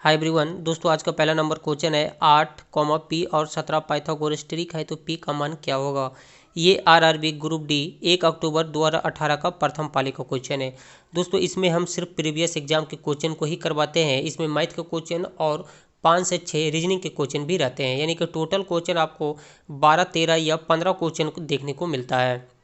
Hi everyone दोस्तों, आज का पहला नंबर क्वेश्चन है 8, P और 17 पाइथागोरस ट्रिक है तो P का मान क्या होगा। ये आरआरबी ग्रुप डी 1 अक्टूबर 2018 का प्रथम पाली का क्वेश्चन है। दोस्तों इसमें हम सिर्फ प्रीवियस एग्जाम के क्वेश्चन को ही करवाते हैं। इसमें मैथ के क्वेश्चन और 5 से 6 रीजनिंग के क्वेश्चन भी रहते हैं, यानी कि टोटल क्वेश्चन आपको 12, 13 या 15 क्वेश्चन देखने को मिलता है।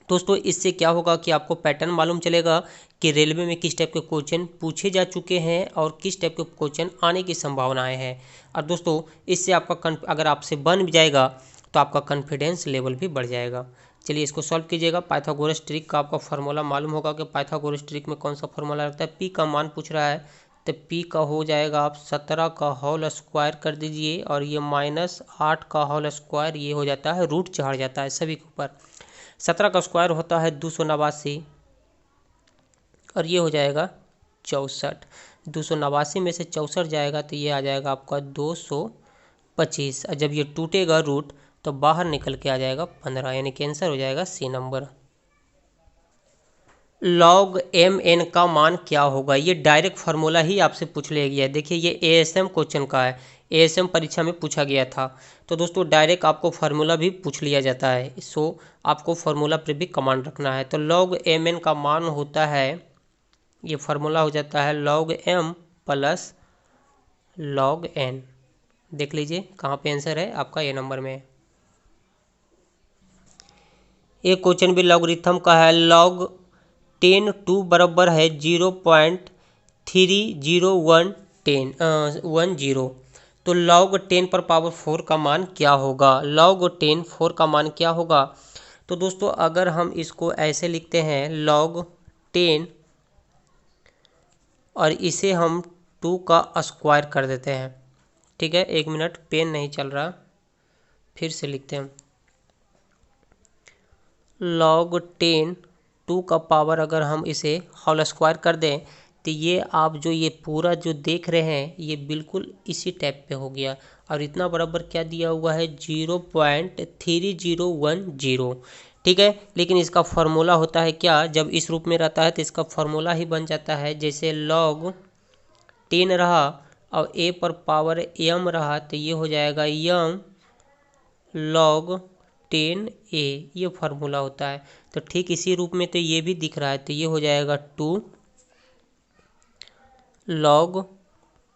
दोस्तों इससे क्या होगा कि आपको पैटर्न मालूम चलेगा कि रेलवे में किस टाइप के क्वेश्चन पूछे जा चुके हैं और किस टाइप के क्वेश्चन आने की संभावनाएं हैं। और दोस्तों इससे आपका अगर आपसे बन जाएगा तो आपका कॉन्फिडेंस लेवल भी बढ़ जाएगा। चलिए इसको सॉल्व कीजिएगा। पाइथागोरस ट्रिक का आपका फार्मूला मालूम होगा कि पाइथागोरस ट्रिक में कौन सा फार्मूला लगता है। पी का मान पूछ रहा है तो पी का हो जाएगा, आप 17 का होल स्क्वायर कर दीजिए और ये -8 का होल स्क्वायर, ये हो जाता है रूट चढ़ जाता है सभी के ऊपर। 17 का स्क्वायर होता है 289 और ये हो जाएगा 64। 289 में से 64 जाएगा तो ये आ जाएगा आपका 225। और जब ये टूटेगा रूट तो बाहर निकल के आ जाएगा 15, यानी कि आंसर हो जाएगा C number. Log M N का मान क्या होगा। ये डायरेक्ट फार्मूला ही आपसे पूछ लिया गया है। देखिए ये एएसएम क्वेश्चन का है, एएसएम परीक्षा में पूछा गया था। तो दोस्तों डायरेक्ट आपको फार्मूला भी पूछ लिया जाता है, सो आपको फार्मूला पर भी कमांड रखना है। तो लॉग एम एन का मान होता है, ये फार्मूला हो जाता है log M plus log N. देख लीजिए कहाँ पे आंसर है आपका, ए नंबर में। एक क्वेश्चन भी लॉगरिथम का है। लॉग 10 2 बराबर है 0.30110। तो लॉग 10 पर पावर 4 का मान क्या होगा। लॉग 10 4 का मान क्या होगा। तो दोस्तों अगर हम इसको ऐसे लिखते हैं लॉग 10 और इसे हम 2 का स्क्वायर कर देते हैं। ठीक है, 1 मिनट, पेन नहीं चल रहा, फिर से लिखते हैं। लॉग 10 2 का पावर अगर हम इसे होल स्क्वायर कर दें तो ये आप जो ये पूरा जो देख रहे हैं ये बिल्कुल इसी टाइप पे हो गया। और इतना बराबर क्या दिया हुआ है 0.3010। ठीक है, लेकिन इसका फार्मूला होता है क्या, जब इस रूप में रहता है तो इसका फार्मूला ही बन जाता है। जैसे लॉग 10 रहा और ए पर पावर एम रहा तो ये हो जाएगा यम लॉग 10 ए, ये फार्मूला होता है। तो ठीक इसी रूप में तो ये भी दिख रहा है, तो ये हो जाएगा 2 log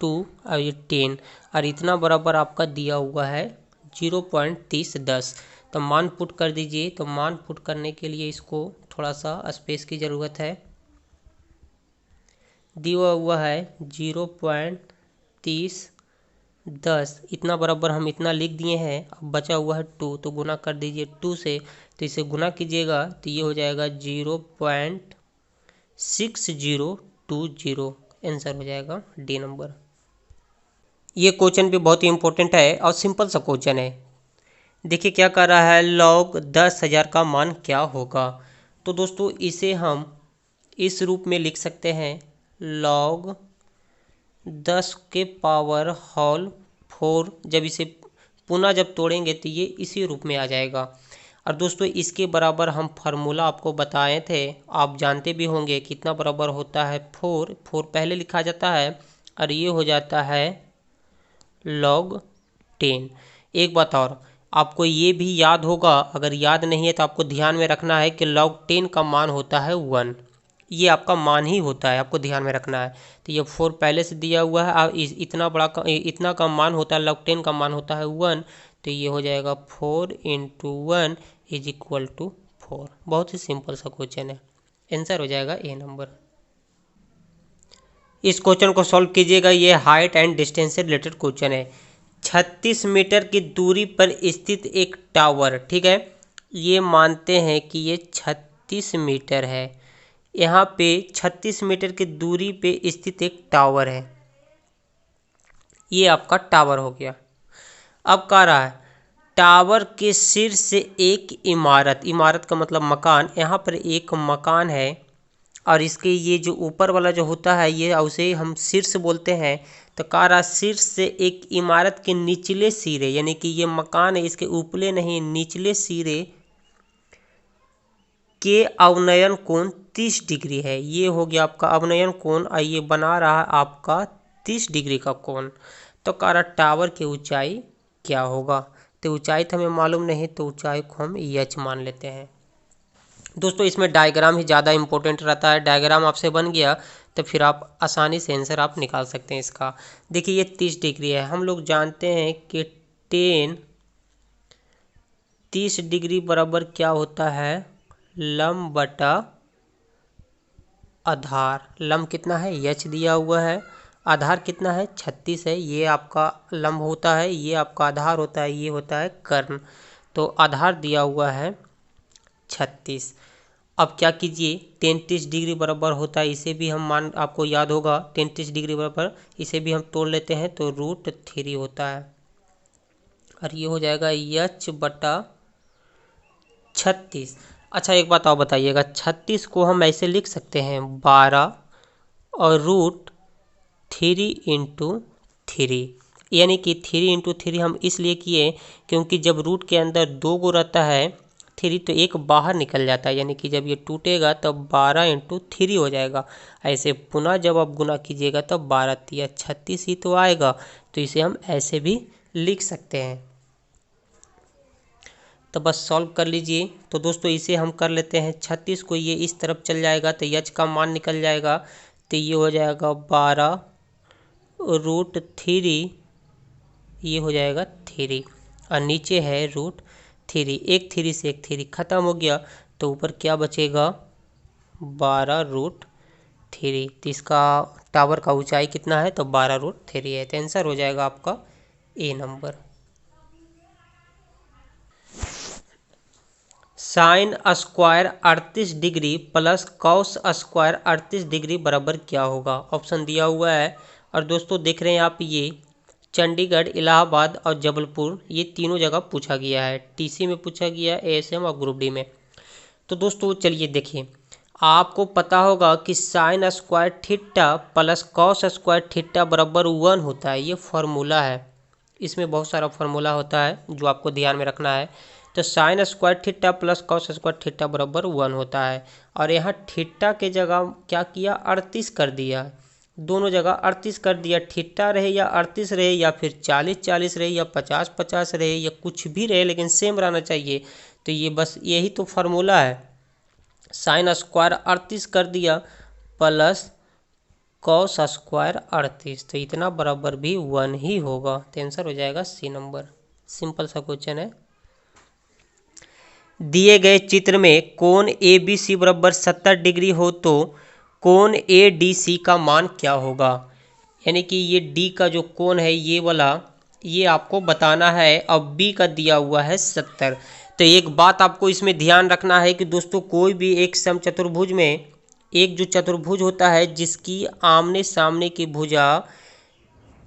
2 और ये 10 और इतना बराबर आपका दिया हुआ है 0.3010। तो मान पुट कर दीजिए। तो मान पुट करने के लिए इसको थोड़ा सा स्पेस की ज़रूरत है। दिया हुआ है 0.3010, इतना बराबर हम इतना लिख दिए हैं। अब बचा हुआ है 2, तो गुना कर दीजिए 2 से। तो इसे गुना कीजिएगा तो ये हो जाएगा 0.6020। आंसर हो जाएगा डी नंबर। ये क्वेश्चन भी बहुत ही इंपॉर्टेंट है और सिंपल सा क्वेश्चन है। देखिए क्या कर रहा है, लॉग 10,000 का मान क्या होगा। तो दोस्तों इसे हम इस रूप में लिख सकते हैं, लॉग 10 के पावर होल 4। जब इसे पुनः जब तोड़ेंगे तो ये इसी रूप में आ जाएगा। और दोस्तों इसके बराबर हम फार्मूला आपको बताए थे, आप जानते भी होंगे कितना बराबर होता है 4 पहले लिखा जाता है और ये हो जाता है लॉग 10। एक बात और आपको ये भी याद होगा, अगर याद नहीं है तो आपको ध्यान में रखना है कि लॉग 10 का मान होता है 1। ये आपका मान ही होता है, आपको ध्यान में रखना है। तो ये 4 पहले से दिया हुआ है और इतना का मान होता है, लॉग 10 का मान होता है 1। तो ये हो जाएगा 4 × 1 = 4। बहुत ही सिंपल सा क्वेश्चन है, आंसर हो जाएगा ए नंबर। इस क्वेश्चन को सॉल्व कीजिएगा। ये हाइट एंड डिस्टेंस से रिलेटेड क्वेश्चन है। 36 मीटर की दूरी पर स्थित एक टावर, ठीक है, ये मानते हैं कि ये 36 मीटर है। यहाँ पे 36 मीटर की दूरी पे स्थित एक टावर है, ये आपका टावर हो गया। अब कह रहा है टावर के शीर्ष से एक इमारत, इमारत का मतलब मकान, यहाँ पर एक मकान है और इसके ये जो ऊपर वाला जो होता है ये उसे हम शीर्ष बोलते हैं। तो कह रहा शीर्ष से एक इमारत के निचले सिरे, यानी कि ये मकान है इसके ऊपरे नहीं निचले सिरे के अवनयन कोण 30 डिग्री है। ये हो गया आपका अवनयन कोण और ये बना रहा है आपका 30 डिग्री का कोण। तो कह टावर की ऊंचाई क्या होगा। तो ऊंचाई तो हमें मालूम नहीं, तो ऊंचाई को हम एच मान लेते हैं। दोस्तों इसमें डायग्राम ही ज़्यादा इंपॉर्टेंट रहता है। डायग्राम आपसे बन गया तो फिर आप आसानी से आंसर आप निकाल सकते हैं इसका। देखिए ये 30 डिग्री है। हम लोग जानते हैं कि 30 डिग्री बराबर क्या होता है, लंब बटा आधार। लंब कितना है, एच दिया हुआ है। आधार कितना है, 36 है। ये आपका लंब होता है, ये आपका आधार होता है, ये होता है कर्ण। तो आधार दिया हुआ है 36। अब क्या कीजिए, 30 डिग्री बराबर होता है, इसे भी हम मान, आपको याद होगा 30 डिग्री बराबर, इसे भी हम तोड़ लेते हैं तो √3 होता है। और ये हो जाएगा एच बटा 36। अच्छा एक बात और बताइएगा, 36 को हम ऐसे लिख सकते हैं 12 और √3 इंटू 3, यानी कि 3 इंटू 3 हम इसलिए किए क्योंकि जब रूट के अंदर 2 गो रहता है 3 तो एक बाहर निकल जाता है, यानी कि जब ये टूटेगा तब 12 इंटू 3 हो जाएगा। ऐसे पुनः जब आप गुना कीजिएगा तब 12 3 36 ही तो आएगा। तो इसे हम ऐसे भी लिख सकते हैं। तो बस सॉल्व कर लीजिए। तो दोस्तों इसे हम कर लेते हैं, 36 को ये इस तरफ चल जाएगा तो एच का मान निकल जाएगा। तो ये हो जाएगा 12 √3, ये हो जाएगा 3 और नीचे है √3। एक 3 से एक 3 खत्म हो गया तो ऊपर क्या बचेगा, 12 √3। तो इसका टावर का ऊंचाई कितना है, तो 12 √3 है। तो आंसर हो जाएगा आपका A number. Sine square 38 degree plus cos square 38 degree बराबर क्या होगा। ऑप्शन दिया हुआ है। और दोस्तों देख रहे हैं आप, ये चंडीगढ़, इलाहाबाद और जबलपुर ये तीनों जगह पूछा गया है। टीसी में पूछा गया, एएसएम और ग्रुप डी में। तो दोस्तों चलिए देखिए, आपको पता होगा कि sine square theta plus cos square theta बराबर 1 होता है। ये फार्मूला है, इसमें बहुत सारा फार्मूला होता है जो आपको ध्यान में रखना है। तो sine square theta plus cos square theta बराबर 1 होता है। और यहाँ थीटा के जगह क्या किया, 38 कर दिया। दोनों जगह 38 कर दिया। थीटा रहे या 38 रहे या फिर 40-40 रहे या 50-50 रहे या कुछ भी रहे, लेकिन सेम रहना चाहिए। तो ये बस यही तो फार्मूला है। साइन स्क्वायर 38 कर दिया प्लस कॉस स्क्वायर 38, तो इतना बराबर भी 1 ही होगा। तो आंसर हो जाएगा सी नंबर। सिंपल सा क्वेश्चन है। दिए गए चित्र में कोण ए बी सी बराबर 70 डिग्री हो तो कोण ए डी सी का मान क्या होगा। यानी कि ये डी का जो कोण है ये वाला, ये आपको बताना है। अब बी का दिया हुआ है 70। तो एक बात आपको इसमें ध्यान रखना है कि दोस्तों कोई भी एक समचतुर्भुज में एक जो चतुर्भुज होता है जिसकी आमने सामने की भुजा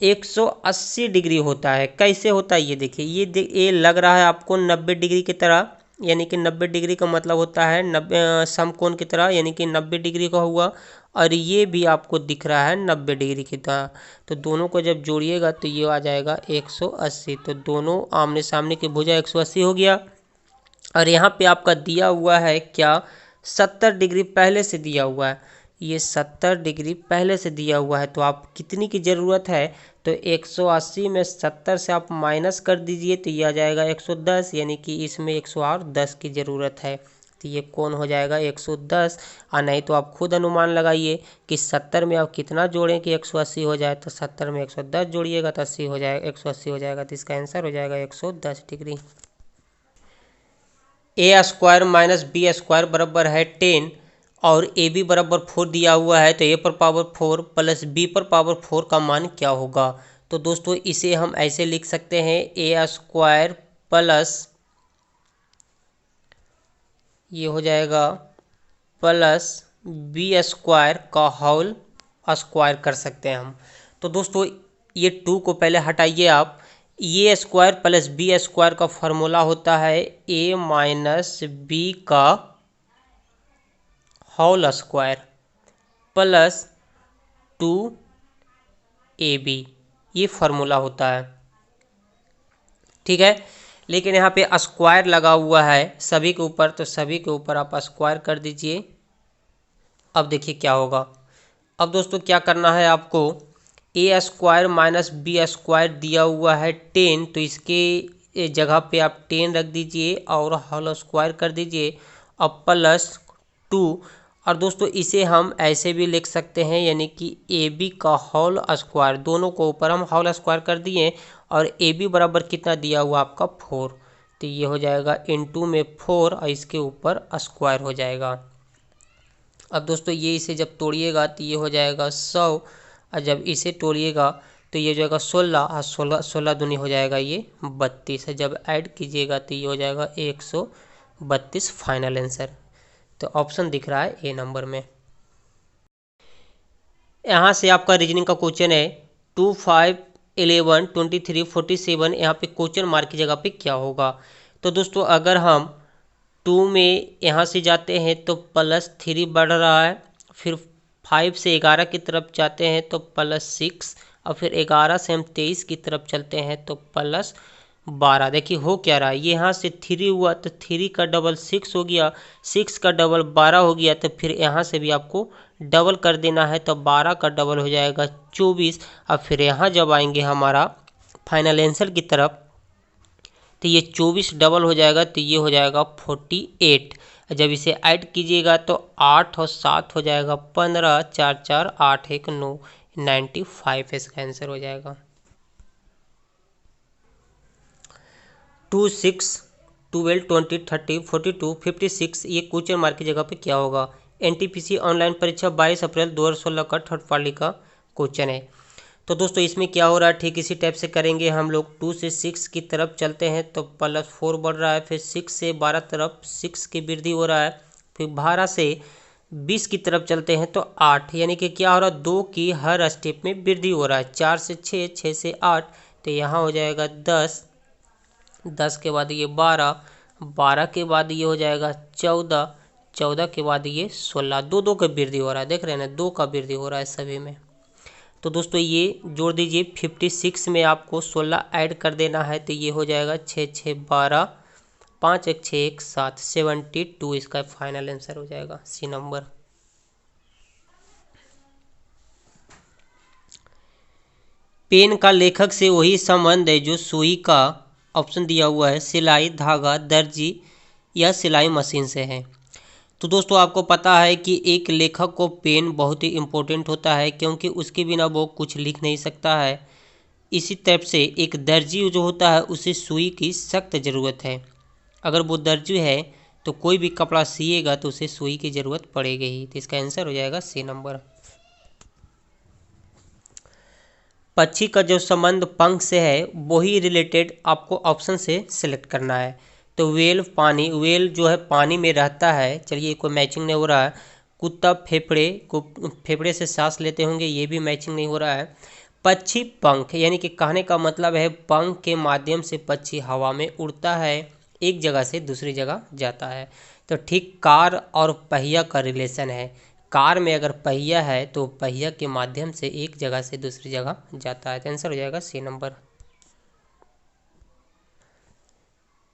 180 डिग्री होता है। कैसे होता है ये देखिए, ये लग रहा है आपको 90 डिग्री की तरह, यानी कि 90 डिग्री का मतलब होता है 90 समकोण की तरह, यानी कि 90 डिग्री का हुआ। और ये भी आपको दिख रहा है 90 डिग्री की तरह। तो दोनों को जब जोड़िएगा तो ये आ जाएगा 180। तो दोनों आमने सामने की भुजा 180 हो गया। और यहाँ पे आपका दिया हुआ है क्या, 70 डिग्री पहले से दिया हुआ है। ये 70 डिग्री पहले से दिया हुआ है। तो आप कितनी की ज़रूरत है, तो 180 में 70 से आप माइनस कर दीजिए तो ये आ जाएगा 110, यानी कि इसमें 110 की ज़रूरत है। तो ये कौन हो जाएगा 110। और नहीं तो आप खुद अनुमान लगाइए कि 70 में आप कितना जोड़ें कि 180 हो जाए। तो 70 में 110 जोड़िएगा तो 80 हो जाएगा, 180 हो जाएगा। तो इसका आंसर हो जाएगा 110 डिग्री। ए स्क्वायर माइनस बी स्क्वायर बराबर है 10 और ए बी बराबर 4 दिया हुआ है। तो ए पर पावर 4 प्लस बी पर पावर 4 का मान क्या होगा। तो दोस्तों इसे हम ऐसे लिख सकते हैं, ए स्क्वायर प्लस ये हो जाएगा प्लस बी स्क्वायर का होल स्क्वायर कर सकते हैं हम। तो दोस्तों ये 2 को पहले हटाइए आप। ए स्क्वायर प्लस बी स्क्वायर का फॉर्मूला होता है ए माइनस बी का होल स्क्वायर प्लस 2ab, ये फार्मूला होता है। ठीक है, लेकिन यहाँ पे स्क्वायर लगा हुआ है सभी के ऊपर, तो सभी के ऊपर आप स्क्वायर कर दीजिए। अब देखिए क्या होगा। अब दोस्तों क्या करना है आपको, ए स्क्वायर माइनस बी स्क्वायर दिया हुआ है 10, तो इसके जगह पे आप 10 रख दीजिए और होल स्क्वायर कर दीजिए और प्लस 2। और दोस्तों इसे हम ऐसे भी लिख सकते हैं, यानी कि ए बी का होल स्क्वायर, दोनों को ऊपर हम होल स्क्वायर कर दिए और ए बी बराबर कितना दिया हुआ आपका 4, तो ये हो जाएगा इनटू में 4 और इसके ऊपर स्क्वायर हो जाएगा। अब दोस्तों ये इसे जब तोड़िएगा तो ये हो जाएगा 100 और जब इसे तोड़िएगा तो ये हो जाएगा 16 और 16 दूनी हो जाएगा ये 32 है। जब ऐड कीजिएगा तो ये हो जाएगा 132 फाइनल आंसर। तो ऑप्शन दिख रहा है ए नंबर में। यहाँ से आपका रीजनिंग का क्वेश्चन है 2, 5, 11, 23, 47, यहाँ पे क्वेश्चन मार्क की जगह पे क्या होगा। तो दोस्तों अगर हम 2 में यहाँ से जाते हैं तो +3 बढ़ रहा है, फिर 5 से 11 की तरफ जाते हैं तो +6 और फिर 11 से हम 23 की तरफ चलते हैं तो +12। देखिए हो क्या रहा है, ये यहाँ से 3 हुआ तो 3 का डबल 6 हो गया, 6 का डबल 12 हो गया, तो फिर यहाँ से भी आपको डबल कर देना है तो 12 का डबल हो जाएगा 24। अब फिर यहाँ जब आएंगे हमारा फाइनल आंसर की तरफ तो ये 24 डबल हो जाएगा तो ये हो जाएगा 48। जब इसे ऐड कीजिएगा तो 8 और 7 हो जाएगा 15, 4, 4, 8, 1, 9, 95 इसका आंसर हो जाएगा। 2, 6, 12, 20, 30, 42, 56 ये क्वेश्चन मार्क की जगह पे क्या होगा। एनटीपीसी ऑनलाइन परीक्षा 22 अप्रैल 2016 का थर्ड पार्ट का क्वेश्चन है। तो दोस्तों इसमें क्या हो रहा है, ठीक इसी टाइप से करेंगे हम लोग। 2 से 6 की तरफ चलते हैं तो +4 बढ़ रहा है, फिर 6 से 12 तरफ 6 की वृद्धि हो रहा है, फिर 12 से 20 की तरफ चलते हैं तो 8, यानी कि क्या हो रहा है 2 की हर स्टेप में वृद्धि हो रहा है। 4 से 6, 6 से 8 तो यहाँ हो जाएगा 10, 10 के बाद ये 12, 12 के बाद ये हो जाएगा 14, 14 के बाद ये 16, 2 का वृद्धि हो रहा है, देख रहे हैं ना 2 का वृद्धि हो रहा है सभी में। तो दोस्तों ये जोड़ दीजिए, 56 में आपको 16 ऐड कर देना है तो ये हो जाएगा 6, 6, 12, 5, 1, 6, 1, 7, 72 इसका फाइनल आंसर हो जाएगा सी नंबर। पेन का लेखक से वही संबंध है जो सुई का, ऑप्शन दिया हुआ है सिलाई, धागा, दर्जी या सिलाई मशीन से है। तो दोस्तों आपको पता है कि एक लेखक को पेन बहुत ही इम्पोर्टेंट होता है, क्योंकि उसके बिना वो कुछ लिख नहीं सकता है। इसी टाइप से एक दर्जी जो होता है उसे सुई की सख्त ज़रूरत है। अगर वो दर्जी है तो कोई भी कपड़ा सिएगा तो उसे सुई की ज़रूरत पड़ेगी ही। तो इसका आंसर हो जाएगा सी नंबर। पक्षी का जो संबंध पंख से है वही रिलेटेड आपको ऑप्शन से सिलेक्ट करना है। तो वेल पानी, वेल जो है पानी में रहता है, चलिए कोई मैचिंग नहीं हो रहा है। कुत्ता फेफड़े को, फेफड़े से सांस लेते होंगे, ये भी मैचिंग नहीं हो रहा है। पक्षी पंख, यानी कि कहने का मतलब है पंख के माध्यम से पक्षी हवा में उड़ता है, एक जगह से दूसरी जगह जाता है। तो ठीक कार और पहिया का रिलेशन है। कार में अगर पहिया है तो पहिया के माध्यम से एक जगह से दूसरी जगह जाता है। तो आंसर हो जाएगा सी नंबर।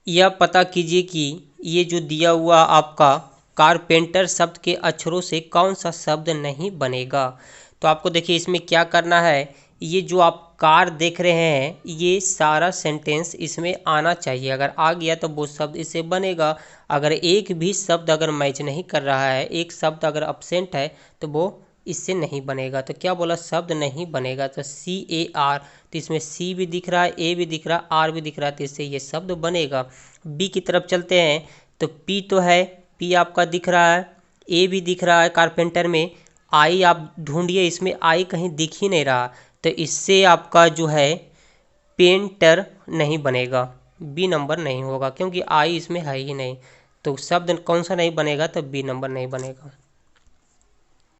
यह पता कीजिए कि ये जो दिया हुआ आपका कारपेंटर शब्द के अक्षरों से कौन सा शब्द नहीं बनेगा। तो आपको देखिए इसमें क्या करना है, ये जो आप कार देख रहे हैं ये सारा सेंटेंस इसमें आना चाहिए। अगर आ गया तो वो शब्द इससे बनेगा। अगर एक भी शब्द अगर मैच नहीं कर रहा है, एक शब्द अगर अब्सेंट है तो वो इससे नहीं बनेगा। तो क्या बोला, शब्द नहीं बनेगा। तो CAR, तो इसमें C भी दिख रहा है, A भी दिख रहा है, R भी दिख रहा है, तो इससे ये शब्द बनेगा। B की तरफ चलते हैं तो P तो है, P आपका दिख रहा है, A भी दिख रहा है कारपेंटर में, I आप ढूंढिए, इसमें I कहीं दिख ही नहीं रहा, तो इससे आपका जो है पेंटर नहीं बनेगा, B नंबर नहीं होगा, क्योंकि I इसमें है ही नहीं। तो शब्द कौन सा नहीं बनेगा, तो B नंबर नहीं बनेगा।